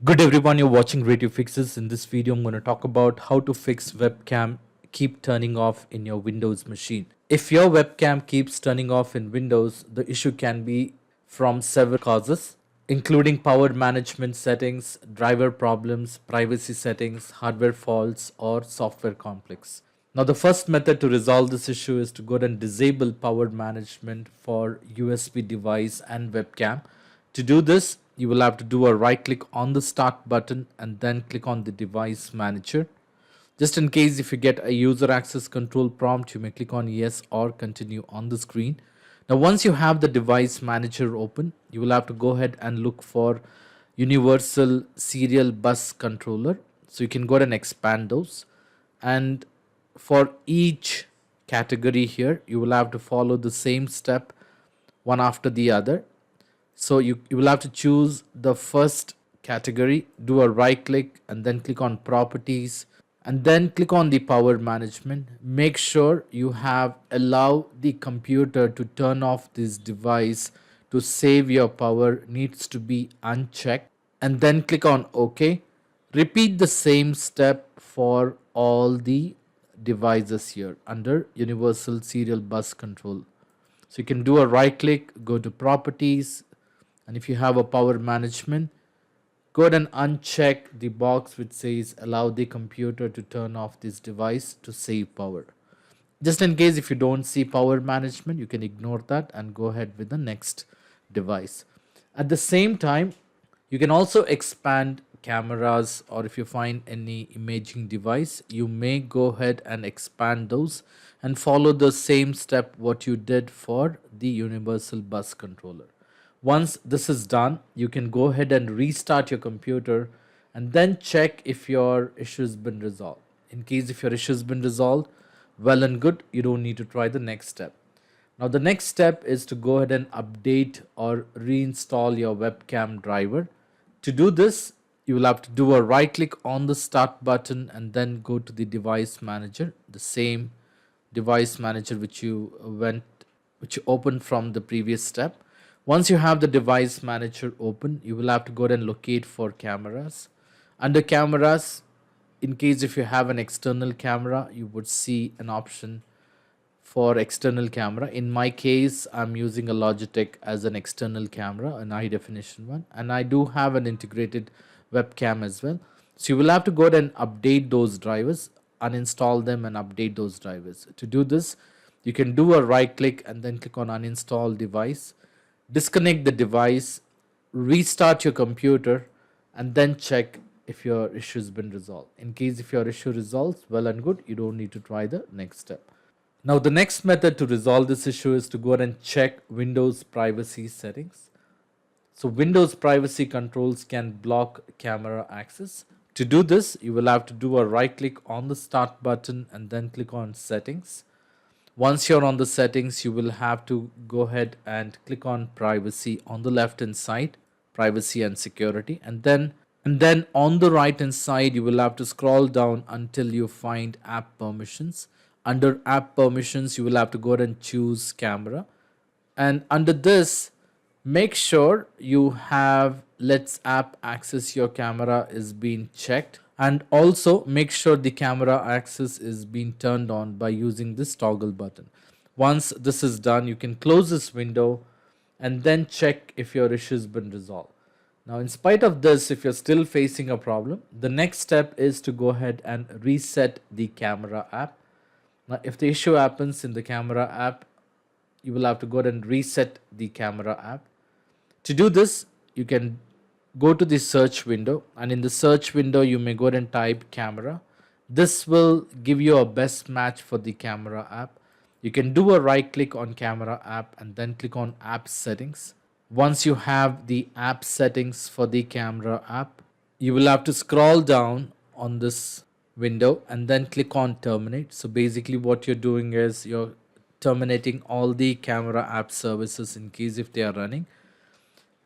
Good everyone, you're watching Radio Fixes. In this video, I'm going to talk about how to fix webcam keep turning off in your Windows machine. If your webcam keeps turning off in Windows, the issue can be from several causes, including power management settings, driver problems, privacy settings, hardware faults, or software conflicts. Now, the first method to resolve this issue is to go ahead and disable power management for USB device and webcam. To do this, you will have to do a right click on the start button and then click on the device manager. Just in case if you get a user access control prompt, you may click on yes or continue on the screen. Now, once you have the device manager open, you will have to go ahead and look for universal serial bus controller. So you can go ahead and expand those. And for each category here, you will have to follow the same step one after the other. So you will have to choose the first category, do a right click and then click on properties and then click on the power management. Make sure you have allow the computer to turn off this device to save your power needs to be unchecked and then click on OK. Repeat the same step for all the devices here under universal serial bus control. So you can do a right click, go to properties, and if you have a power management, go ahead and uncheck the box which says allow the computer to turn off this device to save power. Just in case if you don't see power management, you can ignore that and go ahead with the next device. At the same time, you can also expand cameras, or if you find any imaging device, you may go ahead and expand those and follow the same step what you did for the universal bus controller. Once this is done, you can go ahead and restart your computer and then check if your issue has been resolved. In case if your issue has been resolved, well and good, you don't need to try the next step. Now the next step is to go ahead and update or reinstall your webcam driver. To do this, you will have to do a right click on the start button and then go to the device manager, the same device manager which you opened from the previous step. Once you have the device manager open, you will have to go ahead and locate for cameras. Under cameras, in case if you have an external camera, you would see an option for external camera. In my case, I'm using a Logitech as an external camera, an high definition one, and I do have an integrated webcam as well. So you will have to go ahead and update those drivers, uninstall them and update those drivers. To do this, you can do a right click and then click on uninstall device. Disconnect the device, restart your computer, and then check if your issue has been resolved. In case if your issue resolves, well and good, you don't need to try the next step. Now the next method to resolve this issue is to go ahead and check Windows privacy settings. So Windows privacy controls can block camera access. To do this, you will have to do a right click on the start button and then click on settings. Once you're on the settings, you will have to go ahead and click on privacy on the left hand side, privacy and security, and then on the right hand side you will have to scroll down until you find app permissions. Under app permissions, you will have to go ahead and choose camera, and under this, make sure you have lets app access your camera is being checked, and also make sure the camera access is being turned on by using this toggle button. Once this is done, you can close this window and then check if your issue has been resolved. Now, in spite of this, if you're still facing a problem, the next step is to go ahead and reset the camera app. Now, if the issue happens in the camera app, you will have to go ahead and reset the camera app. To do this, you can go to the search window, and in the search window you may go ahead and type camera. This will give you a best match for the camera app. You can do a right click on camera app and then click on app settings. Once you have the app settings for the camera app, you will have to scroll down on this window and then click on terminate. So basically what you're doing is you're terminating all the camera app services in case if they are running.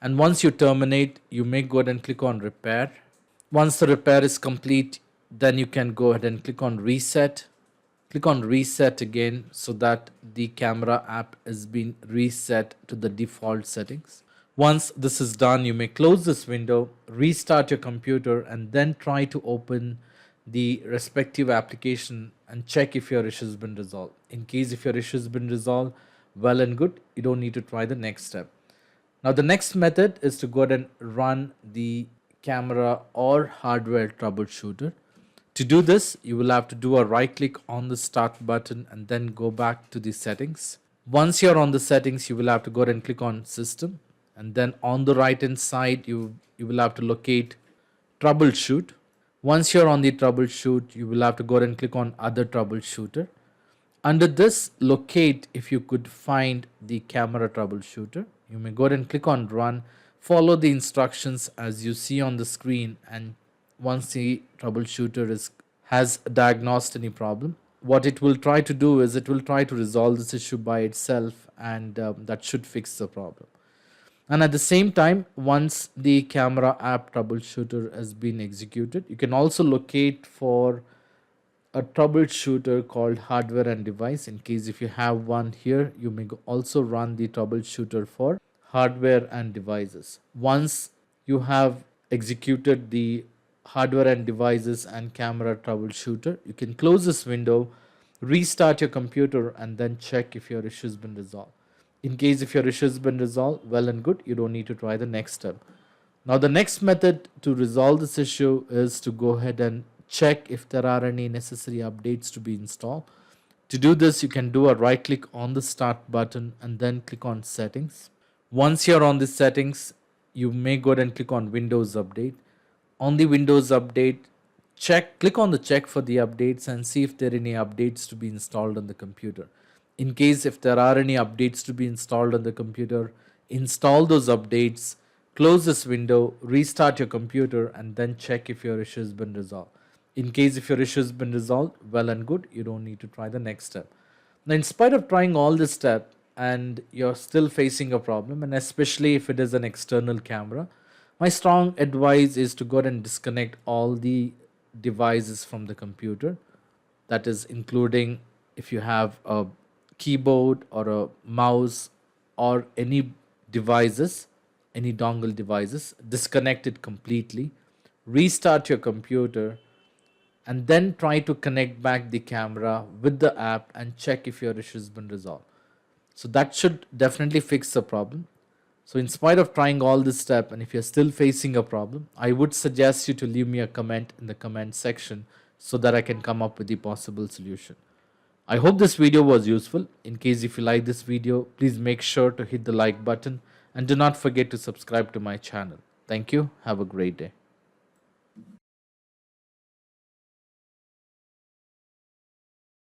And once you terminate, you may go ahead and click on repair. Once the repair is complete, then you can go ahead and click on reset. Click on reset again so that the camera app is being reset to the default settings. Once this is done, you may close this window, restart your computer, and then try to open the respective application and check if your issue has been resolved. In case if your issue has been resolved, well and good, you don't need to try the next step. Now the next method is to go ahead and run the camera or hardware troubleshooter. To do this, you will have to do a right click on the start button and then go back to the settings. Once you're on the settings, you will have to go ahead and click on system, and then on the right hand side you will have to locate troubleshoot. Once you're on the troubleshoot, you will have to go ahead and click on other troubleshooter. Under this, locate if you could find the camera troubleshooter. You may go ahead and click on run, follow the instructions as you see on the screen, and once the troubleshooter has diagnosed any problem, what it will try to do is it will try to resolve this issue by itself, and that should fix the problem. And at the same time, once the camera app troubleshooter has been executed, you can also locate for a troubleshooter called hardware and device. In case if you have one here, you may also run the troubleshooter for hardware and devices. Once you have executed the hardware and devices and camera troubleshooter, you can close this window, restart your computer, and then check if your issue has been resolved. In case if your issue has been resolved, well and good, you don't need to try the next step. Now the next method to resolve this issue is to go ahead and check if there are any necessary updates to be installed. To do this, you can do a right click on the start button and then click on settings. Once you're on the settings, you may go ahead and click on Windows Update. On the Windows Update, click on the check for the updates and see if there are any updates to be installed on the computer. In case if there are any updates to be installed on the computer, install those updates, close this window, restart your computer, and then check if your issue has been resolved. In case if your issue has been resolved, well and good, you don't need to try the next step. Now, in spite of trying all this step and you're still facing a problem, and especially if it is an external camera, my strong advice is to go ahead and disconnect all the devices from the computer. That is including if you have a keyboard or a mouse or any devices, any dongle devices, disconnect it completely, restart your computer, and then try to connect back the camera with the app and check if your issue has been resolved. So that should definitely fix the problem. So in spite of trying all this step, and if you're still facing a problem, I would suggest you to leave me a comment in the comment section so that I can come up with the possible solution. I hope this video was useful. In case if you like this video, please make sure to hit the like button and do not forget to subscribe to my channel. Thank you. Have a great day.